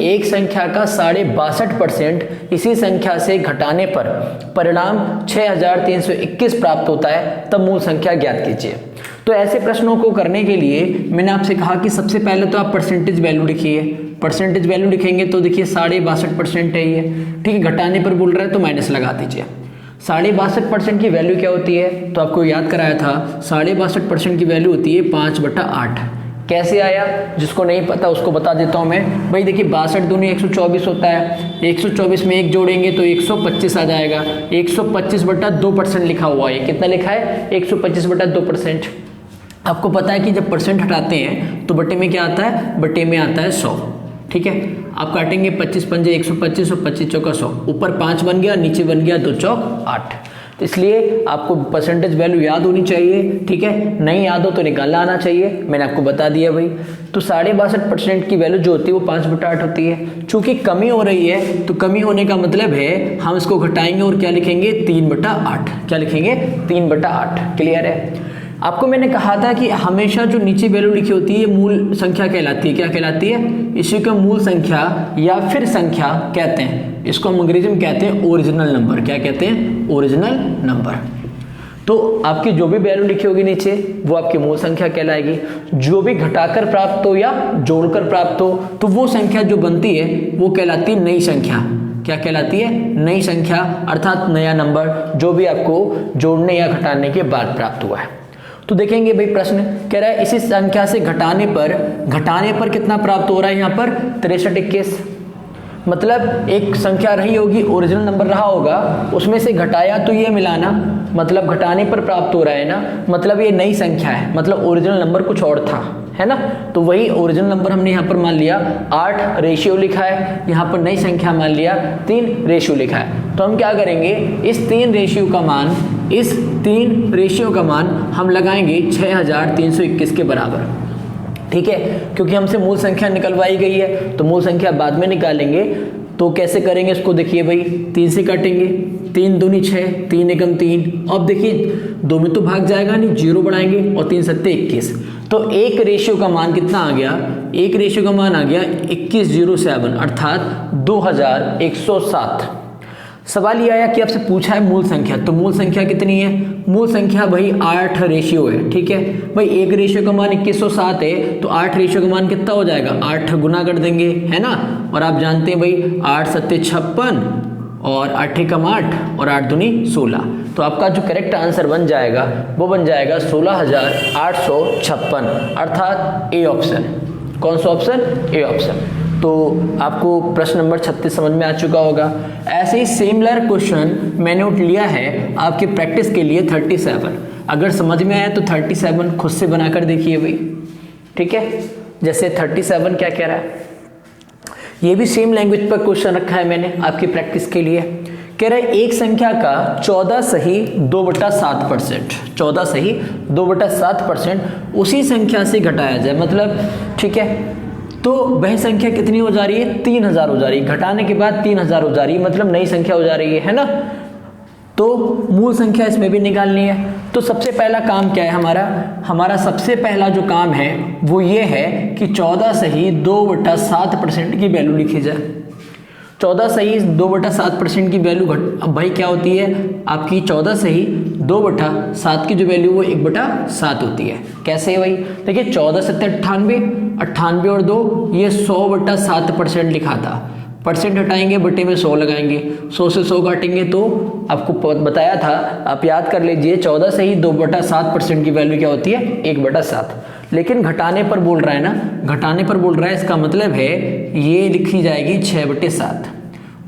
एक संख्या का 62.5% इसी संख्या से घटाने पर परिणाम 6321 प्राप्त होता है, तब मूल संख्या ज्ञात कीजिए। तो ऐसे प्रश्नों को करने के लिए मैंने आपसे कहा कि सबसे पहले तो आप परसेंटेज वैल्यू लिखिए। परसेंटेज वैल्यू लिखेंगे तो देखिए 62.5% है ये, ठीक है। घटाने पर बोल रहा है तो माइनस लगा दीजिए। 62.5% की वैल्यू क्या होती है, तो आपको याद कराया था 62.5% की वैल्यू होती है 5/8। कैसे आया, जिसको नहीं पता उसको बता देता हूँ मैं। भाई देखिए 62 दूनी 124 होता है, 124 में 1 जोड़ेंगे तो 125 आ जाएगा। 125/2% लिखा हुआ है, कितना लिखा है 125/2%। आपको पता है कि जब परसेंट हटाते हैं तो बटे में क्या आता है, बटे में आता है 100, ठीक है। आप काटेंगे 25 पंजे 125 और 25 चौका 100, ऊपर 5 बन गया, नीचे बन गया 2 चौक 8। तो इसलिए आपको परसेंटेज वैल्यू याद होनी चाहिए, ठीक है। नहीं याद हो तो निकालना आना चाहिए, मैंने आपको बता दिया भाई। तो 62.5% की वैल्यू जो होती है वो 5/8 होती है। चूंकि कमी हो रही है तो कमी होने का मतलब है हम इसको घटाएंगे और क्या लिखेंगे 3/8। क्या लिखेंगे 3/8। क्लियर है। आपको मैंने कहा था कि हमेशा जो नीचे वैल्यू लिखी होती है मूल संख्या कहलाती है। क्या कहलाती है, इसी को मूल संख्या या फिर संख्या कहते हैं। इसको हम अंग्रेजी में कहते हैं ओरिजिनल नंबर। क्या कहते हैं, ओरिजिनल नंबर। तो आपकी जो भी वैल्यू लिखी होगी नीचे वो आपकी मूल संख्या कहलाएगी। जो भी घटाकर प्राप्त हो या जोड़कर प्राप्त हो तो वो संख्या जो बनती है वो कहलाती है नई संख्या। क्या कहलाती है, नई संख्या, अर्थात नया नंबर, जो भी आपको जोड़ने या घटाने के बाद प्राप्त हुआ है। तो देखेंगे भाई प्रश्न कह रहा है इसी संख्या से घटाने पर कितना प्राप्त हो रहा है, यहाँ पर 6321। मतलब एक संख्या रही होगी, ओरिजिनल नंबर रहा होगा, उसमें से घटाया तो ये मिलाना, मतलब घटाने पर प्राप्त हो रहा है ना, मतलब ये नई संख्या है, मतलब ओरिजिनल नंबर कुछ और था, है ना। तो वही ओरिजिनल नंबर हमने यहाँ पर मान लिया 8 रेशियो लिखा है, यहाँ पर नई संख्या मान लिया 3 रेशियो लिखा है। तो हम क्या करेंगे, इस 3 रेशियो का मान हम लगाएंगे 6321 के बराबर, ठीक है। क्योंकि हमसे मूल संख्या निकलवाई गई है तो मूल संख्या बाद में निकालेंगे। तो कैसे करेंगे इसको, देखिए भाई 3 से काटेंगे, 3 दूनी 6, 3 एकम 3। अब देखिए 2 में तो भाग जाएगा नहीं, 0 बढ़ाएंगे और 3 सत्ते 21। तो एक रेशियो का मान कितना आ गया, एक रेशियो का मान आ गया 2107, अर्थात 2107। सवाल ये आया कि आपसे पूछा है मूल संख्या, तो मूल संख्या कितनी है, मूल संख्या भाई 8 रेशियो है, ठीक है भाई। एक रेशियो का मान 2107 है तो 8 रेशियो का मान कितना हो जाएगा, 8 गुना कर देंगे, है ना। और आप जानते हैं भाई 8 सत्ते 56 और 8 एकम 8 और 8 दूनी 16। तो आपका जो करेक्ट आंसर बन जाएगा वो बन जाएगा 16,856, अर्थात ए ऑप्शन। कौन सा ऑप्शन, ए ऑप्शन। तो आपको प्रश्न नंबर 36 समझ में आ चुका होगा। ऐसे ही सिमिलर क्वेश्चन मैंने लिया है आपके प्रैक्टिस के लिए 37। अगर समझ में आया तो 37 खुद से बनाकर देखिए भाई, ठीक है। जैसे 37 क्या कह रहा है, ये भी सेम लैंग्वेज पर क्वेश्चन रखा है मैंने आपकी प्रैक्टिस के लिए। कह रहा है एक संख्या का 14 सही 2/7%, 14 सही 2/7% उसी संख्या से घटाया जाए, मतलब ठीक है। तो वह संख्या कितनी हो जा रही है, 3000 हो जा रही है, घटाने के बाद 3000 हो जा रही है, मतलब नई संख्या हो जा रही है ना। तो मूल संख्या इसमें भी निकालनी है। तो सबसे पहला काम क्या है हमारा सबसे पहला जो काम है वो ये है कि 14 सही 2/7% की वैल्यू लिखी जाए। 14 सही 2/7% की वैल्यू अब भाई क्या होती है आपकी, 14 सही 2/7 की जो वैल्यू वो 1/7 होती है। कैसे है भाई, देखिए 14 सत्ते 98, 98 और 2 ये 100/7% लिखा था। परसेंट हटाएंगे बटे में 100 लगाएंगे, 100 से 100 काटेंगे तो आपको बताया था, आप याद कर लीजिए 14 सही 2/7% की वैल्यू क्या होती है 1/7। लेकिन घटाने पर बोल रहा है ना, घटाने पर बोल रहा है, इसका मतलब है ये लिखी जाएगी 6/7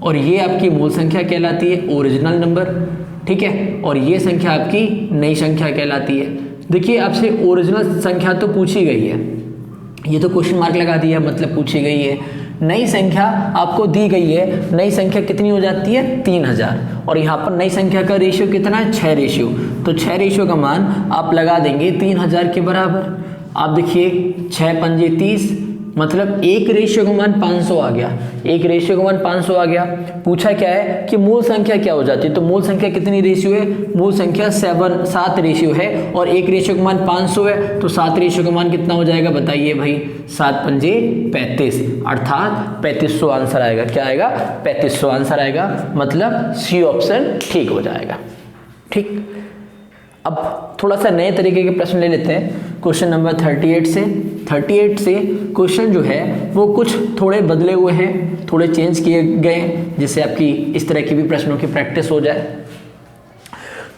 और ये आपकी मूल संख्या कहलाती है, ओरिजिनल नंबर, ठीक है। और ये संख्या आपकी नई संख्या कहलाती है। देखिए आपसे ओरिजिनल संख्या तो पूछी गई है, ये तो क्वेश्चन मार्क लगा दिया, मतलब पूछी गई है। नई संख्या आपको दी गई है, नई संख्या कितनी हो जाती है 3000, और यहाँ पर नई संख्या का रेशियो कितना है 6 रेशियो। तो 6 रेशियो का मान आप लगा देंगे 3000 के बराबर। आप देखिए 6 पंजे 30, मतलब 1 रेशियो का मान 500 आ गया, 1 रेशियो का मान 500 आ गया। पूछा क्या है कि मूल संख्या क्या हो जाती है, तो मूल संख्या कितनी रेशियो है, मूल संख्या 7 रेशियो है और 1 रेशियो का मान 500 है, तो 7 रेशियो का मान कितना हो जाएगा बताइए भाई, 7 पंजे 35, अर्थात 3500 आंसर आएगा। क्या आएगा, 3500 आंसर आएगा, मतलब सी ऑप्शन ठीक हो जाएगा। ठीक, अब थोड़ा सा नए तरीके के प्रश्न ले लेते हैं क्वेश्चन नंबर 38 से। 38 से क्वेश्चन जो है वो कुछ थोड़े बदले हुए हैं, थोड़े चेंज किए गए, जिससे आपकी इस तरह की भी प्रश्नों की प्रैक्टिस हो जाए।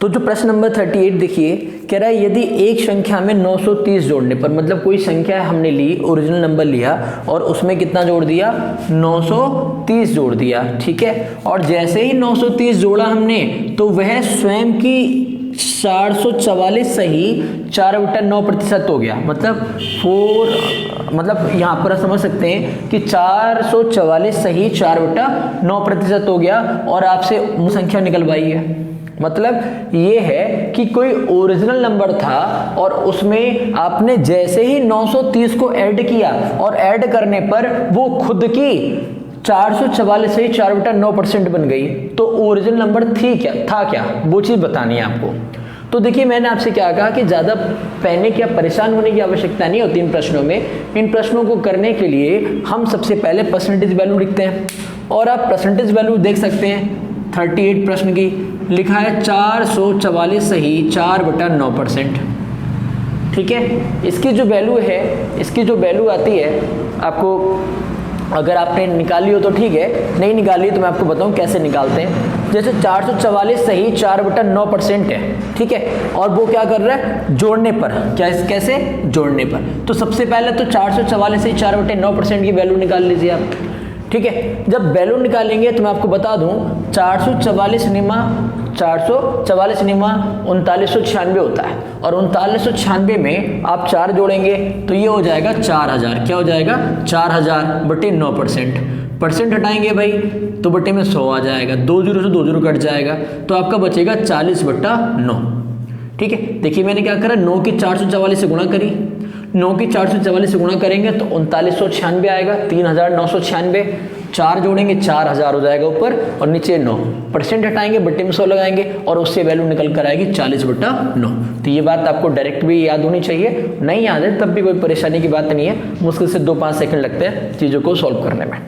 तो जो प्रश्न नंबर 38 देखिए, कह रहा है यदि एक संख्या में 930 जोड़ने पर, मतलब कोई संख्या हमने ली, ओरिजिनल नंबर लिया और उसमें कितना जोड़ दिया, 930 जोड़ दिया, ठीक है। और जैसे ही 930 जोड़ा हमने तो वह स्वयं की 444 सही 4/9% हो गया। मतलब यहाँ पर समझ सकते हैं कि 444 सही 4/9% हो गया और आपसे मूल संख्या निकलवाई है। मतलब ये है कि कोई ओरिजिनल नंबर था और उसमें आपने जैसे ही 930 को ऐड किया और ऐड करने पर वो खुद की 444 से 4/9% बन गई। तो ओरिजिनल नंबर था क्या, वो चीज बतानी है आपको। तो देखिए, मैंने आपसे क्या कहा कि ज्यादा पैनिक या परेशान होने की आवश्यकता नहीं होती इन प्रश्नों में। इन प्रश्नों को करने के लिए हम सबसे पहले परसेंटेज वैल्यू लिखते हैं और आप परसेंटेज वैल्यू देख सकते हैं 38 प्रश्न की, लिखा है 444 सही 4/9%, ठीक है। इसकी जो वैल्यू है, इसकी जो वैल्यू आती है आपको, अगर आपने निकाली हो तो ठीक है, नहीं निकाली तो मैं आपको बताऊं कैसे निकालते हैं। जैसे 444 सही 4/9% है, ठीक है, और वो क्या कर रहा है, जोड़ने पर, कैसे जोड़ने पर। तो सबसे पहले तो 444 सही 4/9% की वैल्यू निकाल लीजिए आप, ठीक है। जब वैल्यू निकालेंगे तो मैं आपको बता दूं 444 निमा 3996 होता है और 3996 में आप 4 जोड़ेंगे तो ये हो जाएगा 4000। क्या हो जाएगा, 4000/9%। परसेंट हटाएंगे भाई तो बटे में 100 आ जाएगा, 2 जीरो से 2 जीरो कट जाएगा तो आपका बचेगा 40/9, ठीक है। देखिए मैंने क्या करा, 9 की 444 से गुणा करी, 9 की 444 से गुणा करेंगे तो 3996 आएगा, 3996, 4 जोड़ेंगे 4000 हो जाएगा ऊपर और नीचे 9, परसेंट हटाएंगे बट्टे में 100 लगाएंगे और उससे वैल्यू निकल कर आएगी 40/9। तो ये बात आपको डायरेक्ट भी याद होनी चाहिए, नहीं याद है तब भी कोई परेशानी की बात नहीं है, मुश्किल से 2-5 सेकंड लगते हैं चीज़ों को सॉल्व करने में,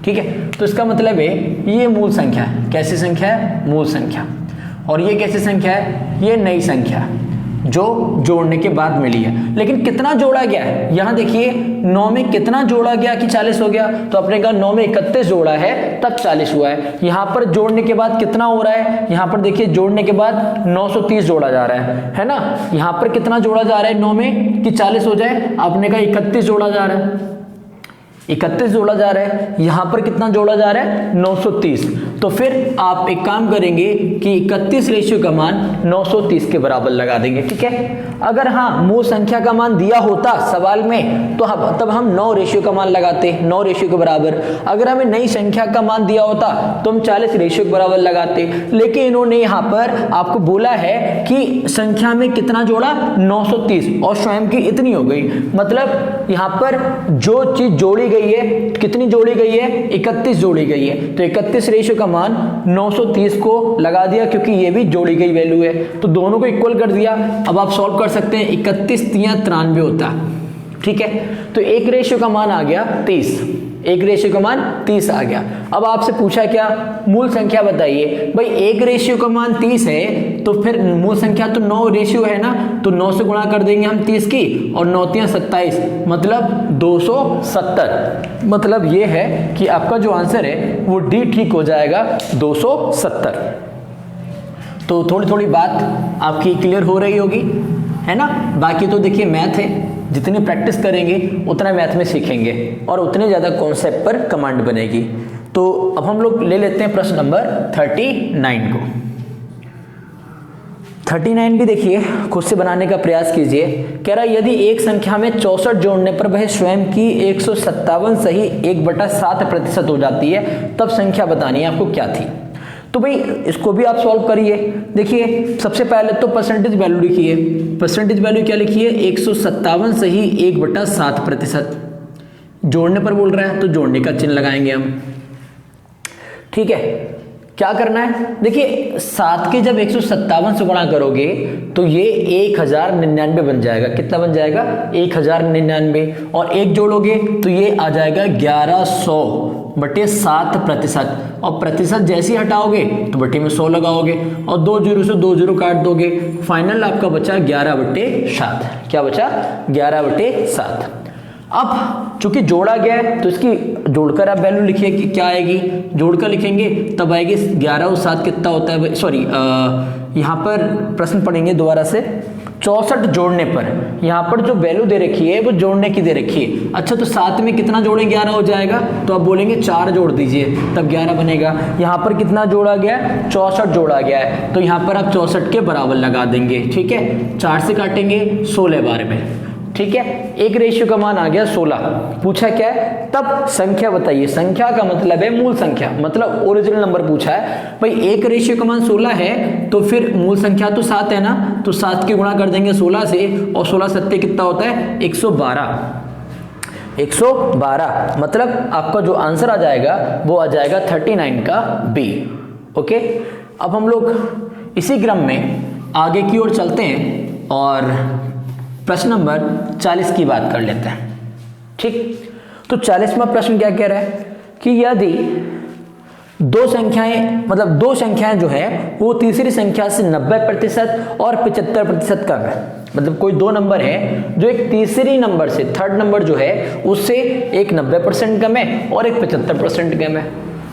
ठीक है। तो इसका मतलब है ये मूल संख्या है। कैसी संख्या है, मूल संख्या। और ये कैसी संख्या है, ये नई संख्या जो जोड़ने के बाद मिली है। लेकिन कितना जोड़ा गया है, यहां देखिए 9 में कितना जोड़ा गया कि 40 हो गया, तो आपने कहा 9 में 31 जोड़ा है तब 40 हुआ है। यहां पर जोड़ने के बाद कितना हो रहा है, यहां पर देखिए जोड़ने के बाद 930 जोड़ा जा रहा है ना। यहां पर कितना जोड़ा जा रहा है 9 में कि 40 हो जाए, आपने कहा 31 जोड़ा जा रहा है, 31 जोड़ा जा रहा है। यहां पर कितना जोड़ा जा रहा है 930। तो फिर आप एक काम करेंगे कि 31 रेशियो का मान 930 के बराबर लगा देंगे, ठीक है। अगर हाँ मूल संख्या का मान दिया होता सवाल में तो तब हम 9 रेशियो का मान लगाते, 9 रेशियो के बराबर। अगर हमें नई संख्या का मान दिया होता तो हम 40 रेशियो के बराबर लगाते। लेकिन इन्होंने यहाँ पर आपको बोला है कि संख्या में कितना जोड़ा 930 और स्वयं की इतनी हो गई। मतलब यहाँ पर जो चीज जोड़ी गई है, कितनी जोड़ी गई है, 31 जोड़ी गई है। तो 31 रेशियो का मान 930 को लगा दिया क्योंकि ये भी जोड़ी गई वैल्यू है, तो दोनों को इक्वल कर दिया। अब आप सॉल्व कर सकते हैं, 31 तियां 93 होता है, ठीक है। तो 1 रेशियो का मान आ गया 30, 1 रेशियो का मान 30 आ गया। अब आपसे पूछा क्या, मूल संख्या बताइए। भाई 1 रेशियो का मान 30 है तो फिर मूल संख्या तो 9 रेशियो है ना, तो 9 से गुणा कर देंगे हम 30 की और 9 तियां 27, मतलब 270। मतलब ये है कि आपका जो आंसर है वो डी ठीक हो जाएगा 270। तो थोड़ी थोड़ी बात आपकी क्लियर हो रही होगी, है ना। बाकी तो देखिए मैथ है, जितनी प्रैक्टिस करेंगे उतना मैथ में सीखेंगे और उतने ज़्यादा कॉन्सेप्ट पर कमांड बनेगी। तो अब हम लोग ले लेते हैं प्रश्न नंबर 39 को। 39 भी देखिए खुद से बनाने का प्रयास कीजिए। कह रहा है यदि एक संख्या में 64 जोड़ने पर वह स्वयं की 157 सही 1/7% हो जाती है, तब संख्या बतानी है आपको क्या थी। तो भाई इसको भी आप सॉल्व करिए। देखिए सबसे पहले तो परसेंटेज वैल्यू लिखिए। परसेंटेज वैल्यू क्या लिखिए, 157 सही 1/7%। जोड़ने पर बोल रहा है तो जोड़ने का चिन्ह लगाएंगे हम। ठीक है, क्या करना है, देखिए 7 के जब 157 से गुणा करोगे तो ये 1099 बन जाएगा। कितना बन जाएगा? 1099। और एक जोड़ोगे तो ये आ जाएगा 1100/7%। और प्रतिशत जैसे ही हटाओगे तो बटे में 100 लगाओगे और 2 जीरो से 2 जीरो काट दोगे। फाइनल आपका बचा 11/7। क्या बचा? 11/7। अब चूंकि जोड़ा गया है तो इसकी जोड़कर आप वैल्यू लिखिए कि क्या आएगी। जोड़कर लिखेंगे तब आएगी 11 और 7 कितना होता है, सॉरी यहाँ पर प्रश्न पढ़ेंगे दोबारा से। 64 जोड़ने पर यहाँ पर जो वैल्यू दे रखी है वो जोड़ने की दे रखी है। अच्छा, तो 7 में कितना जोड़ें 11 हो जाएगा, तो आप बोलेंगे 4 जोड़ दीजिए तब 11 बनेगा। यहाँ पर कितना जोड़ा गया है? 64 जोड़ा गया है, तो यहाँ पर आप 64 के बराबर लगा देंगे। ठीक है, 4 से काटेंगे 16 बार में। ठीक है, एक रेशियो का मान आ गया 16। पूछा क्या है? तब संख्या बताइए। संख्या का मतलब है मूल संख्या, मतलब ओरिजिनल नंबर पूछा है। भाई एक रेशियो का मान 16 है तो फिर मूल संख्या तो 7 है ना, तो 7 के गुणा कर देंगे 16 से, और 16 सत्ते कितना होता है? 112। 112 मतलब आपका जो आंसर आ जाएगा वो आ जाएगा 39 का बी। ओके, अब हम लोग इसी क्रम में आगे की ओर चलते हैं और प्रश्न नंबर 40 की बात कर लेते हैं। ठीक, तो 40वां प्रश्न क्या कह रहा है कि यदि दो संख्याएं जो है वो तीसरी संख्या से 90% और 75% कम है। मतलब कोई दो नंबर है जो एक तीसरी नंबर से, थर्ड नंबर जो है उससे एक 90% कम है और एक 75% कम है।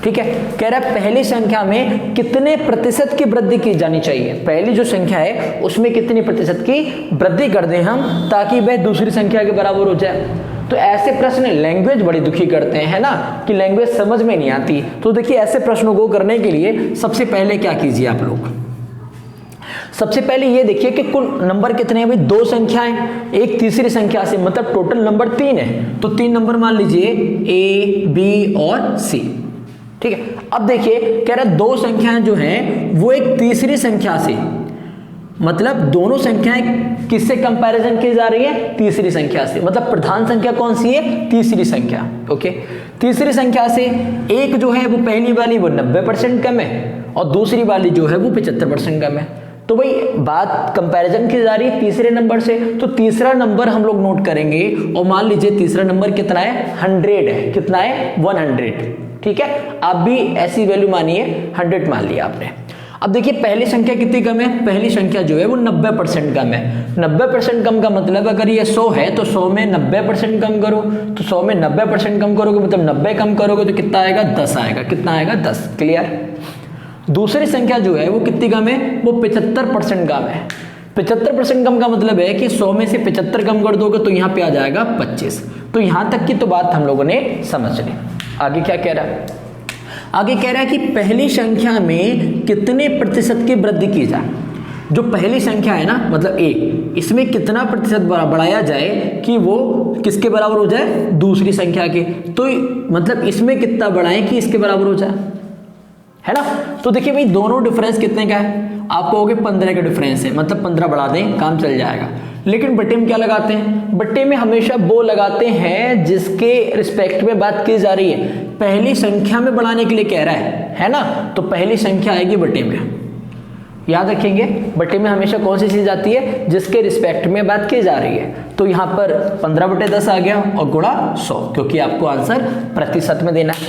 ठीक है, कह रहा है पहली संख्या में कितने प्रतिशत की वृद्धि की जानी चाहिए। पहली जो संख्या है उसमें कितनी प्रतिशत की वृद्धि कर दें हम ताकि वह दूसरी संख्या के बराबर हो जाए। तो ऐसे प्रश्न लैंग्वेज बड़ी दुखी करते हैं, है ना, कि लैंग्वेज समझ में नहीं आती। तो देखिए ऐसे प्रश्नों को करने के लिए सबसे पहले क्या कीजिए आप लोग, सबसे पहले ये देखिए कि कुल नंबर कितने हैं। भाई दो संख्याएं एक तीसरी संख्या से, मतलब टोटल नंबर 3 है, तो 3 नंबर मान लीजिए A, B और C। ठीक है, अब देखिए कह रहा है दो संख्याएं जो हैं वो एक तीसरी संख्या से, मतलब दोनों संख्याएं किससे कंपैरिजन की जा रही है? तीसरी संख्या से। मतलब प्रधान संख्या कौन सी है? तीसरी संख्या। ओके, तीसरी संख्या से एक जो है वो पहली वाली वो 90% कम है और दूसरी वाली जो है वो 75% कम है। तो भाई बात कंपैरिजन की जा रही है तीसरे नंबर से, तो तीसरा नंबर हम लोग नोट करेंगे और मान लीजिए तीसरा नंबर कितना है? 100 है। कितना है? 100। ठीक है, आप भी ऐसी वैल्यू मानिए, 100 मान लिया आपने। अब देखिए पहली संख्या कितनी कम है? पहली संख्या जो है वो 90% कम है। 90% कम का मतलब अगर ये 100 है तो 100 में 90% कम करो, तो 100 में 90% कम करोगे मतलब 90 कम करोगे तो कितना आएगा? 10 आएगा। कितना आएगा? 10। क्लियर। दूसरी संख्या जो है वो कितनी कम है? वो 75% कम है। 75% कम का मतलब है कि 100 में से 75 कम कर दोगे तो यहाँ पे आ जाएगा 25। तो यहां तक की तो बात हम लोगों ने समझ ली। आगे क्या कह रहा है? आगे कह रहा है कि पहली संख्या में कितने प्रतिशत की वृद्धि की जाए। जो पहली संख्या है ना, मतलब A, इसमें कितना प्रतिशत बढ़ाया जाए कि वो किसके बराबर हो जाए? दूसरी संख्या के। तो मतलब इसमें कितना बढ़ाएं कि इसके बराबर हो जाए, है ना। तो देखिए भाई दोनों डिफरेंस कितने का है? आप कहोगे 15 का डिफरेंस है, मतलब 15 बढ़ा दें काम चल जाएगा। लेकिन बट्टे में क्या लगाते हैं? बट्टे में हमेशा वो लगाते हैं जिसके रिस्पेक्ट में बात की जा रही है। पहली संख्या में बढ़ाने के लिए कह रहा है ना, तो पहली संख्या आएगी बट्टे में। याद रखेंगे बट्टे में हमेशा कौन सी चीज आती है? जिसके रिस्पेक्ट में बात की जा रही है। तो यहाँ पर 15/10 आ गया और गुणा 100, क्योंकि आपको आंसर प्रतिशत में देना है।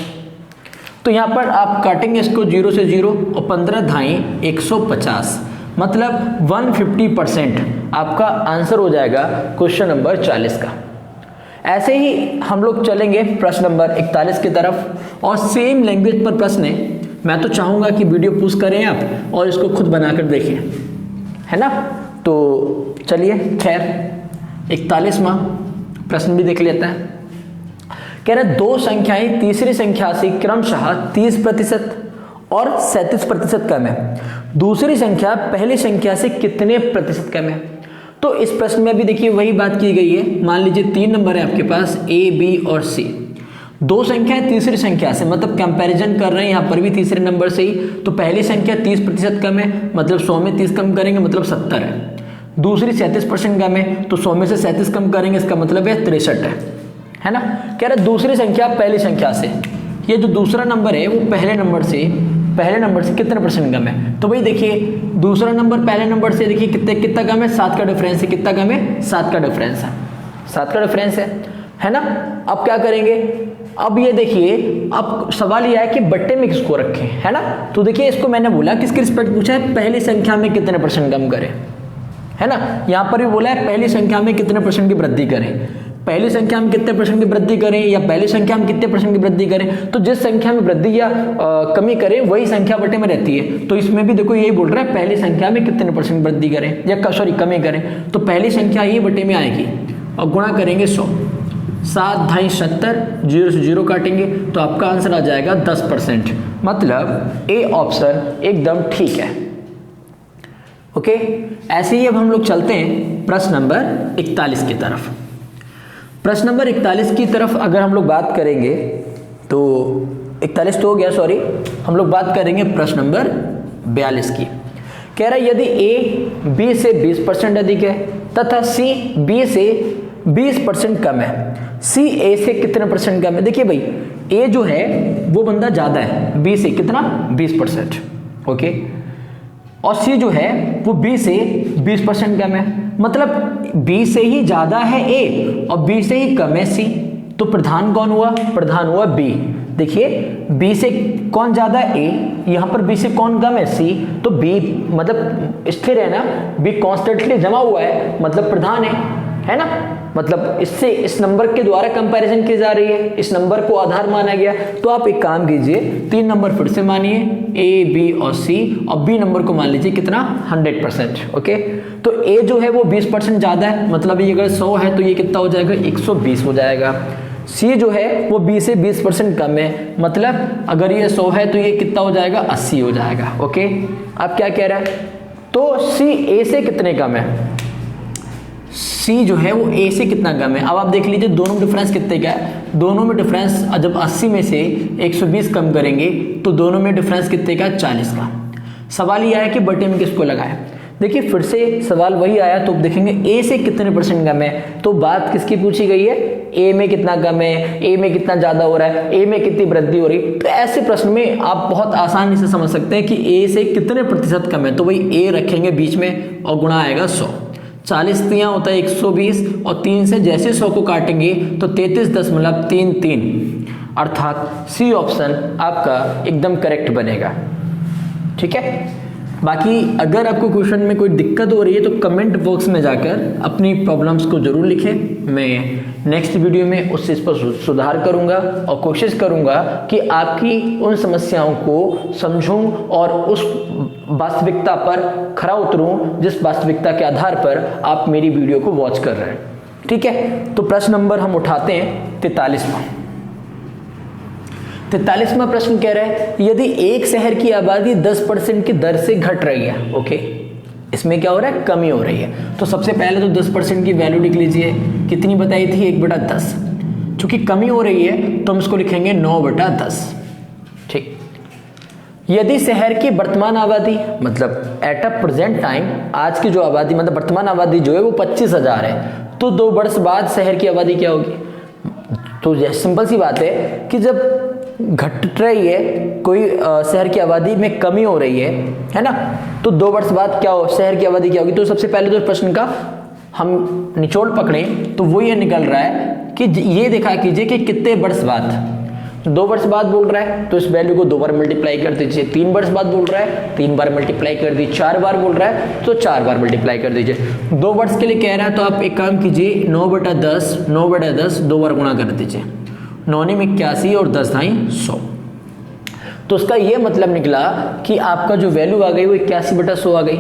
तो यहाँ पर आप काटेंगे इसको 0 से 0 और 15 धाई 150, मतलब 150% आपका आंसर हो जाएगा क्वेश्चन नंबर 40 का। ऐसे ही हम लोग चलेंगे प्रश्न नंबर 41 की तरफ और सेम लैंग्वेज पर प्रश्न है। मैं तो चाहूंगा कि वीडियो पुश करें आप और इसको खुद बनाकर देखें, है ना। तो चलिए खैर 41वां प्रश्न भी देख लेते हैं। कह रहे दो संख्याएं तीसरी संख्या से क्रमशः 30% और 37% कम है। दूसरी संख्या पहली संख्या से कितने प्रतिशत कम है? तो इस प्रश्न में भी देखिए वही बात की गई है। मान लीजिए 3 नंबर है आपके पास A, B और C। दो संख्याएं तीसरी संख्या से, मतलब कंपैरिजन कर रहे हैं यहाँ पर भी तीसरे नंबर से ही। तो पहली संख्या 30% कम है, मतलब 100 में 30 कम करेंगे मतलब 70 है। दूसरी 37% कम है, तो 100 में से 37 कम करेंगे इसका मतलब है 63 है। है ना। कह रहा दूसरी संख्या पहली संख्या से, ये जो दूसरा नंबर है वो पहले नंबर से कितने परसेंट कम है। तो भाई देखिए दूसरा नंबर पहले नंबर से देखिए कितना कम है, 7 का डिफरेंस है। कितना कम है, 7 का डिफरेंस है, 7 का डिफरेंस है ना। अब क्या करेंगे, अब ये देखिए, अब सवाल यह है कि बट्टे में किसको रखें, है ना। तो देखिए इसको मैंने बोला किसके रिस्पेक्ट पूछा है, पहली संख्या में कितने परसेंट कम करें, है ना। यहां पर भी बोला है पहली संख्या में कितने परसेंट की वृद्धि करें, पहली संख्या में कितने परसेंट की वृद्धि करें या पहली संख्या में कितने परसेंट की वृद्धि करें। तो जिस संख्या में वृद्धि या कमी करें वही संख्या बटे में रहती है। तो इसमें भी देखो यही बोल रहा है पहली संख्या में कितने परसेंट वृद्धि करें या सॉरी कमी करें। तो पहली संख्या ही बटे में आएगी और गुणा करेंगे 100, 7 × 70, 0 से 0 काटेंगे तो आपका आंसर आ जाएगा 10%। मतलब ए ऑप्शन एकदम ठीक है। ओके, ऐसे ही अब हम लोग चलते हैं प्रश्न नंबर 41 की तरफ। प्रश्न नंबर 41 की तरफ अगर हम लोग बात करेंगे तो 41 तो हो गया, सॉरी, हम लोग बात करेंगे प्रश्न नंबर 42 की। कह रहा है यदि ए बी से 20% अधिक है तथा सी बी से 20% कम है, सी ए से कितने परसेंट कम है। देखिए भाई ए जो है वो बंदा ज्यादा है, बी से कितना 20%, ओके, और सी जो है वो बी से 20% कम है। मतलब बी से ही ज्यादा है ए और बी से ही कम है सी। तो प्रधान कौन हुआ, प्रधान हुआ बी। देखिए बी से कौन ज्यादा है ए, यहां पर बी से कौन कम है सी। तो बी मतलब स्थिर है ना, बी कॉन्स्टेंटली जमा हुआ है मतलब प्रधान है ना। मतलब इससे इस नंबर के द्वारा कंपैरिजन की जा रही है, इस नंबर को आधार माना गया। तो आप एक काम कीजिए, 3 नंबर फिर से मानिए ए बी और सी, और बी नंबर को मान लीजिए कितना 100%। ओके, तो ए जो है वो 20% ज्यादा है, मतलब ये अगर 100 है तो ये कितना हो जाएगा 120 हो जाएगा। सी जो है वो बी से 20% कम है, मतलब अगर ये 100 है तो ये कितना हो जाएगा 80 हो जाएगा। ओके, आप क्या कह रहा है, तो सी ए से कितने कम है, सी जो है वो ए से कितना कम है। अब आप देख लीजिए दोनों डिफरेंस कितने का है, दोनों में डिफरेंस जब 80 में से 120 कम करेंगे तो दोनों में डिफरेंस कितने का 40 का। सवाल यह है कि बटे में किसको लगाए। देखिए फिर से सवाल वही आया, तो देखेंगे ए से कितने परसेंट कम है, तो बात किसकी पूछी गई है, ए में कितना कम है, ए में कितना ज्यादा हो रहा है, ए में कितनी वृद्धि हो रही। तो ऐसे प्रश्न में आप बहुत आसानी से समझ सकते हैं कि ए से कितने प्रतिशत कम है। तो वही ए रखेंगे बीच में और गुणा आएगा 100, 40 तियां होता है 120 और 3 से जैसे 100 को काटेंगे तो 33.33, अर्थात सी ऑप्शन आपका एकदम करेक्ट बनेगा। ठीक है, बाकी अगर आपको क्वेश्चन में कोई दिक्कत हो रही है तो कमेंट बॉक्स में जाकर अपनी प्रॉब्लम्स को जरूर लिखें। मैं नेक्स्ट वीडियो में उस चीज़ पर सुधार करूंगा और कोशिश करूंगा कि आपकी उन समस्याओं को समझूं और उस वास्तविकता पर खरा उतरूं जिस वास्तविकता के आधार पर आप मेरी वीडियो को वॉच कर रहे हैं। ठीक है, तो प्रश्न नंबर हम उठाते हैं 43वां। 43वां प्रश्न कह रहा है यदि एक शहर की आबादी 10% की दर से घट रही है, ओके, इसमें क्या हो रहा है, कमी हो रही है। तो सबसे पहले तो 10% की वैल्यू लिख लीजिए, कितनी बताई थी 1/10। चूंकि कमी हो रही है तो हम इसको लिखेंगे 9/10। ठीक, यदि शहर की वर्तमान आबादी मतलब एट अ प्रेजेंट टाइम, आज की जो आबादी मतलब वर्तमान आबादी जो है वो 25,000 है, तो 2 वर्ष बाद शहर की आबादी क्या होगी। तो सिंपल सी बात है कि जब घट रही है कोई शहर की आबादी में कमी हो रही है ना, तो 2 वर्ष बाद क्या हो, शहर की आबादी क्या होगी। तो सबसे पहले तो प्रश्न का हम निचोड़ पकड़े तो वो ये निकल रहा है कि ये देखा कीजिए कि कितने वर्ष बाद, 2 वर्ष बाद बोल रहा है तो इस वैल्यू को 2 बार मल्टीप्लाई कर दीजिए। 3 वर्ष बाद बोल रहा है 3 बार मल्टीप्लाई कर दीजिए। 4 बार बोल रहा है तो 4 बार मल्टीप्लाई कर दीजिए। 2 वर्ष के लिए कह रहा है तो आप एक काम कीजिए, 9/10 2 बार गुणा कर दीजिए, 9 में 81 और 10 × 100। तो उसका ये मतलब निकला कि आपका जो वैल्यू आ गई वो 81/100 आ गई,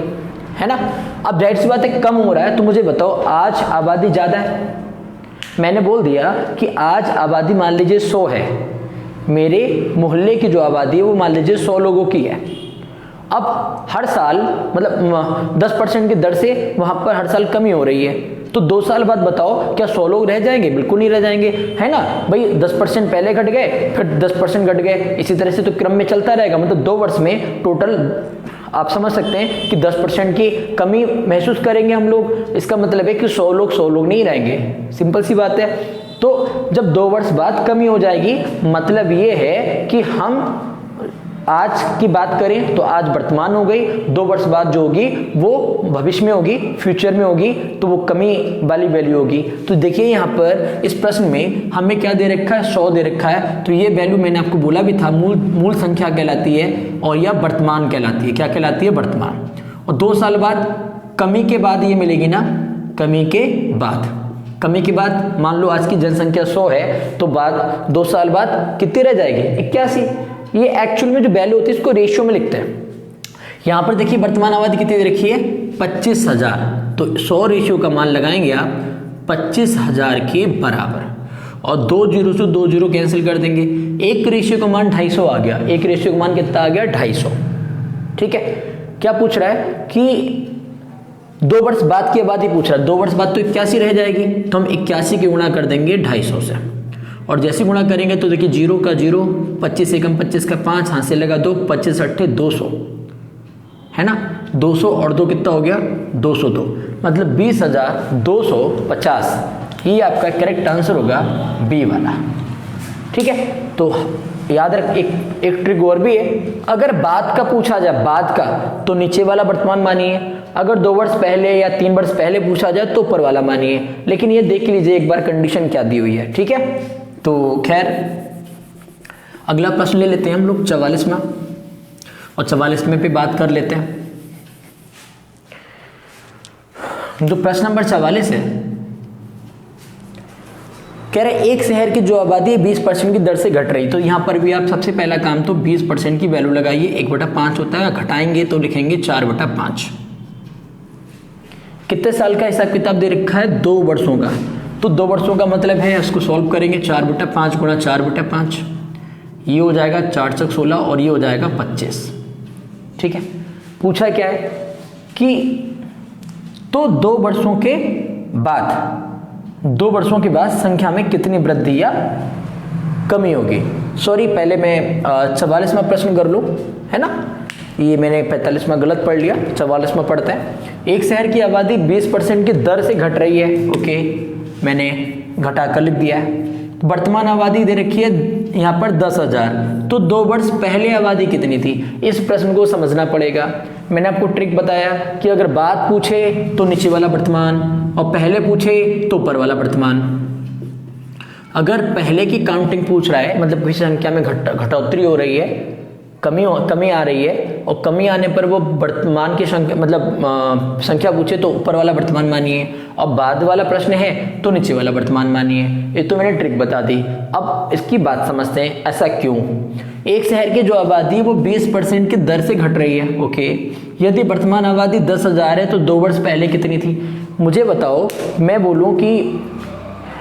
है ना। अब जाहिर सी बात है कम हो रहा है, तो मुझे बताओ आज आबादी ज्यादा है, मैंने बोल दिया कि आज आबादी मान लीजिए 100 है, मेरे मोहल्ले की जो आबादी है वो मान लीजिए 100 लोगों की है। अब हर साल मतलब 10% की दर से वहां पर हर साल कमी हो रही है, तो 2 साल बाद बताओ क्या 100 लोग रह जाएंगे, बिल्कुल नहीं रह जाएंगे, है ना भाई। 10% पहले घट गए फिर 10% घट गए, इसी तरह से तो क्रम में चलता रहेगा। मतलब 2 वर्ष में टोटल आप समझ सकते हैं कि 10% की कमी महसूस करेंगे हम लोग। इसका मतलब है कि 100 लोग नहीं रहेंगे, सिंपल सी बात है। तो जब 2 वर्ष बाद कमी हो जाएगी, मतलब ये है कि हम आज की बात करें तो आज वर्तमान हो गई, 2 वर्ष बाद जो होगी वो भविष्य में होगी, फ्यूचर में होगी, तो वो कमी वाली वैल्यू होगी। तो देखिए यहाँ पर इस प्रश्न में हमें क्या दे रखा है, 100 दे रखा है, तो ये वैल्यू मैंने आपको बोला भी था मूल संख्या कहलाती है और यह वर्तमान कहलाती है। क्या कहलाती है? वर्तमान। और 2 साल बाद कमी के बाद ये मिलेगी ना, कमी के बाद मान लो आज की जनसंख्या 100 है, तो बाद 2 साल बाद कितनी रह जाएगी? 81। ये एक्चुअल में जो वैल्यू होती है इसको रेशियो में लिखते हैं। यहां पर देखिए वर्तमान आबादी कितनी दे रखी है? 25,000। तो 100 रेशियो का मान लगाएंगे आप 25,000 के बराबर, और 2 जीरो से 2 जीरो कैंसिल कर देंगे। एक रेशियो का मान 250 आ गया। एक रेशियो का मान कितना आ गया? 250। ठीक है। क्या पूछ रहा है कि 2 वर्ष बाद की आबादी पूछ रहा है। 2 वर्ष बाद तो 81 रह जाएगी, तो हम 81 के गुणा कर देंगे 250 से, और जैसे गुणा करेंगे तो देखिए 0 का 0, 25 एकम 25 का 5, हाथ से लगा 2, 25 अट्ठे 200 है ना। 200 और 2 कितना हो गया? 202। मतलब 20,250 ही आपका करेक्ट आंसर होगा, बी वाला। ठीक है। तो याद रख, एक ट्रिक और भी है। अगर बाद का पूछा जाए, बाद का, तो नीचे वाला वर्तमान मानिए। अगर 2 वर्ष पहले या 3 वर्ष पहले पूछा जाए तो ऊपर वाला मानिए। लेकिन ये देख लीजिए एक बार कंडीशन क्या दी हुई है। ठीक है। तो खैर अगला प्रश्न ले लेते हैं हम लोग 44वां, और 44वें पे बात कर लेते हैं। जो प्रश्न नंबर 44 है, कह रहे एक शहर की जो आबादी है 20% की दर से घट रही। तो यहां पर भी आप सबसे पहला काम तो 20% की वैल्यू लगाइए। 1/5 होता है, घटाएंगे तो लिखेंगे 4/5। कितने साल का हिसाब किताब दे रखा है? 2 वर्षों का। तो 2 वर्षों का मतलब है, इसको सॉल्व करेंगे 4/5 गुणा 4/5, ये हो जाएगा 4 चक 16 और ये हो जाएगा 25। ठीक है। पूछा क्या है कि तो 2 वर्षों के बाद संख्या में कितनी वृद्धि या कमी होगी। सॉरी, पहले मैं 44वां प्रश्न कर लूं, है ना। ये मैंने 45वां गलत पढ़ लिया, 44वां पढ़ते हैं। एक शहर की आबादी 20% की दर से घट रही है। ओके, मैंने घटा कर लिख दिया है। वर्तमान आबादी दे रखी है यहाँ पर 10,000। तो 2 वर्ष पहले आबादी कितनी थी? इस प्रश्न को समझना पड़ेगा। मैंने आपको ट्रिक बताया कि अगर बाद पूछे तो नीचे वाला वर्तमान, और पहले पूछे तो ऊपर वाला वर्तमान। अगर पहले की काउंटिंग पूछ रहा है, मतलब किसी संख्या में घटोतरी हो रही है, कमी आ रही है, और कमी आने पर वो वर्तमान की संख्या मतलब संख्या पूछे तो ऊपर वाला वर्तमान मानिए, और बाद वाला प्रश्न है तो नीचे वाला वर्तमान मानिए। ये तो मैंने ट्रिक बता दी। अब इसकी बात समझते हैं, ऐसा क्यों। एक शहर की जो आबादी वो 20% की दर से घट रही है। ओके, यदि वर्तमान आबादी 10,000 है तो 2 वर्ष पहले कितनी थी? मुझे बताओ। मैं बोलूँ कि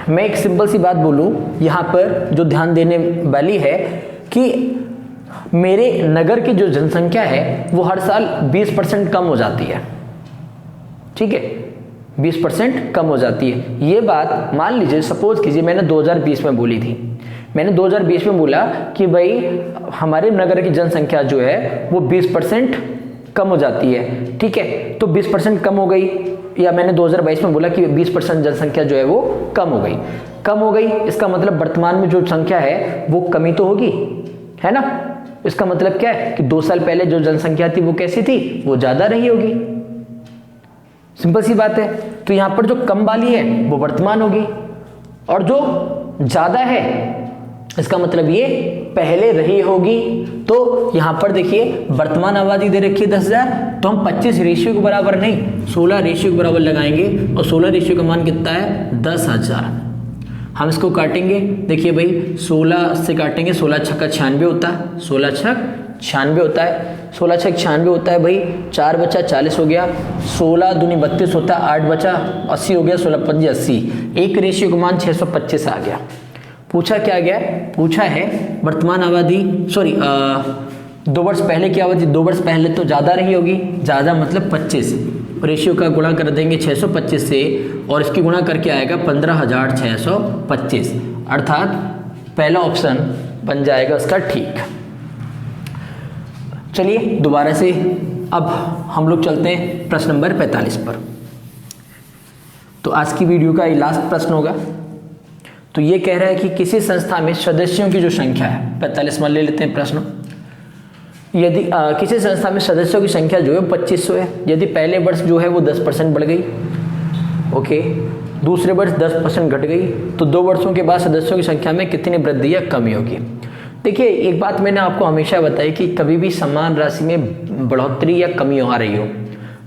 मैं एक सिंपल सी बात बोलूँ यहाँ पर, जो ध्यान देने वाली है कि मेरे नगर की जो जनसंख्या है वो हर साल 20% कम हो जाती है। ठीक है, 20% कम हो जाती है। ये बात मान लीजिए, सपोज कीजिए मैंने 2020 में बोली थी। मैंने 2020 में बोला कि भाई हमारे नगर की जनसंख्या जो है वो 20% कम हो जाती है। ठीक है, तो 20% कम हो गई, या मैंने 2022 में बोला कि 20% जनसंख्या जो है वो कम हो गई। इसका मतलब वर्तमान में जो संख्या है वो कमी तो होगी, है ना। इसका मतलब क्या है कि 2 साल पहले जो जनसंख्या थी वो कैसी थी? वो ज्यादा रही होगी। सिंपल सी बात है। तो यहां पर जो कम वाली है वो वर्तमान होगी, और जो ज्यादा है इसका मतलब ये पहले रही होगी। तो यहां पर देखिए वर्तमान आबादी दे रखी है 10,000, तो हम 25 रेशियो के बराबर नहीं 16 रेशियो के बराबर लगाएंगे, और 16 रेशियो का मान कितना है? 10,000। हम इसको काटेंगे। देखिए भाई 16 से काटेंगे, 16 छक्का 96 होता है, 16 छक 96 होता है, 16 छक 96 होता है भाई। 4 बचा 40 हो गया, 16 दूनी 32 होता है, 8 बचा 80 हो गया, 16 पंजे 80। एक रेशियो का मान 625 आ गया। पूछा क्या गया? पूछा है वर्तमान आबादी, सॉरी 2 वर्ष पहले की आबादी। 2 वर्ष पहले तो ज़्यादा रही होगी, ज़्यादा मतलब 25, रेशियो का गुणा कर देंगे 625 से, और इसकी गुणा करके आएगा 15,625, अर्थात पहला ऑप्शन बन जाएगा उसका ठीक। चलिए दोबारा से अब हम लोग चलते हैं प्रश्न नंबर 45 पर। तो आज की वीडियो का ये लास्ट प्रश्न होगा। तो ये कह रहा है कि किसी संस्था में सदस्यों की जो संख्या है, 45 मान ले लेते हैं प्रश्न, यदि किसी संस्था में सदस्यों की संख्या जो है 2500 है, यदि पहले वर्ष जो है वो 10% बढ़ गई, ओके, दूसरे वर्ष 10% घट गई, तो 2 वर्षों के बाद सदस्यों की संख्या में कितनी वृद्धि या कमी होगी। देखिए एक बात मैंने आपको हमेशा बताई कि कभी भी समान राशि में बढ़ोतरी या कमी आ रही हो,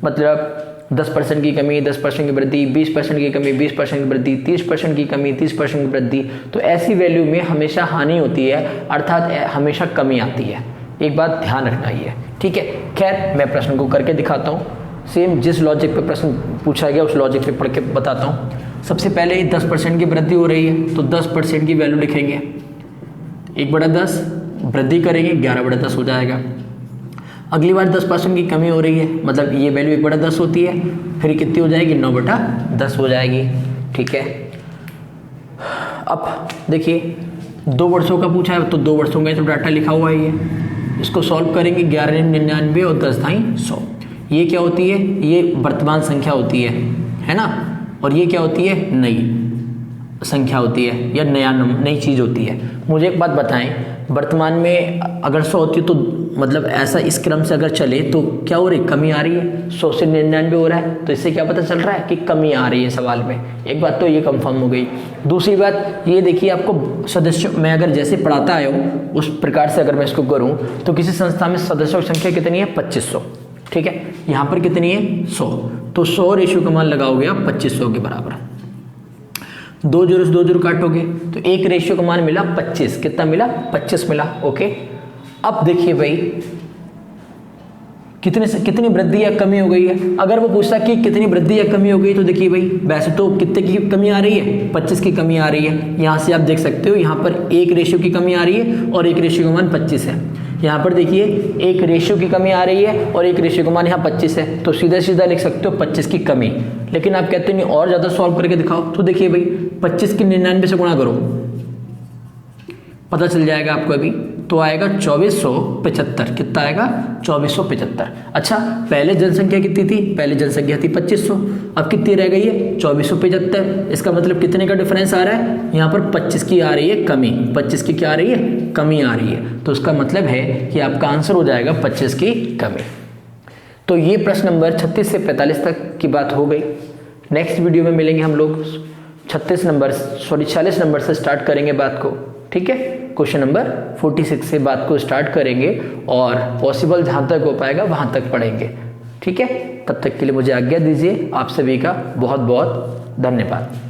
मतलब 10% की कमी, 10% की वृद्धि, 20% की कमी, 20% की वृद्धि, 30% की कमी, 30% की वृद्धि, तो ऐसी वैल्यू में हमेशा हानि होती है, अर्थात हमेशा कमी आती है। एक बात ध्यान रखना ही है, ठीक है। खैर मैं प्रश्न को करके दिखाता हूँ, सेम जिस लॉजिक पे प्रश्न पूछा गया उस लॉजिक पे पढ़ के बताता हूँ। सबसे पहले 10% की वृद्धि हो रही है तो 10% की वैल्यू लिखेंगे, 1/10 वृद्धि करेंगे 11/10 हो जाएगा। अगली बार 10% की कमी हो रही है, मतलब ये वैल्यू 1/10 होती है, फिर कितनी हो जाएगी, 9/10 हो जाएगी, ठीक है। अब देखिए 2 वर्षों का पूछा है तो 2 वर्षों का तो डाटा लिखा हुआ है, ये इसको सॉल्व करेंगे, 1199 और 10 × 100, ये क्या होती है, ये वर्तमान संख्या होती है ना, और ये क्या होती है, नई संख्या होती है या नई चीज़ होती है। मुझे एक बात बताएं, वर्तमान में अगर 100 होती है तो मतलब ऐसा इस क्रम से अगर चले तो क्या हो रही, कमी आ रही है, 100 से 99 हो रहा है, तो इससे क्या पता चल रहा है कि कमी आ रही है सवाल में। एक बात तो ये कंफर्म हो गई। दूसरी बात ये देखिए, आपको सदस्यों, मैं अगर जैसे पढ़ाता आया हूँ उस प्रकार से अगर मैं इसको करूँ तो किसी संस्था में सदस्यों की संख्या कितनी है, 2500, ठीक है। यहाँ पर कितनी है, 100, तो 100 रेशियो का मान लगाओगे आप 2500 के बराबर, 2 0 से 2 0 काटोगे तो 1 रेशियो का मान मिला 25, कितना मिला, 25 मिला, ओके। अब देखिए भाई कितनी वृद्धि या कमी हो गई है। अगर वो पूछता कि कितनी वृद्धि या कमी हो गई तो देखिए भाई वैसे तो कितने की कमी आ रही है, 25 की कमी आ रही है। यहाँ से आप देख सकते हो, यहाँ पर 1 रेशियो की कमी आ रही है और 1 रेशियो का मान 25 है। यहाँ पर देखिए 1 रेशियो की कमी आ रही है और 1 रेशियो का मान यहाँ 25 है, तो सीधा सीधा लिख सकते हो 25 की कमी। लेकिन आप कहते नहीं और ज़्यादा सॉल्व करके दिखाओ, तो देखिए भाई 25 की 99 से गुणा करो, पता चल जाएगा आपको अभी, तो आएगा 2475, कितना आएगा, 2475। अच्छा पहले जनसंख्या कितनी थी, पहले जनसंख्या थी 2500, अब कितनी रह गई है, 2475। इसका मतलब कितने का डिफरेंस आ रहा है, यहाँ पर 25 की आ रही है कमी, 25 की क्या आ रही है, कमी आ रही है, तो उसका मतलब है कि आपका आंसर हो जाएगा 25 की कमी। तो ये प्रश्न नंबर 36 से 45 तक की बात हो गई। नेक्स्ट वीडियो में मिलेंगे हम लोग 46 नंबर से स्टार्ट करेंगे बात को, ठीक है। क्वेश्चन नंबर 46 से बात को स्टार्ट करेंगे और पॉसिबल जहाँ तक हो पाएगा वहाँ तक पढ़ेंगे, ठीक है। तब तक के लिए मुझे आज्ञा दीजिए। आप सभी का बहुत बहुत धन्यवाद।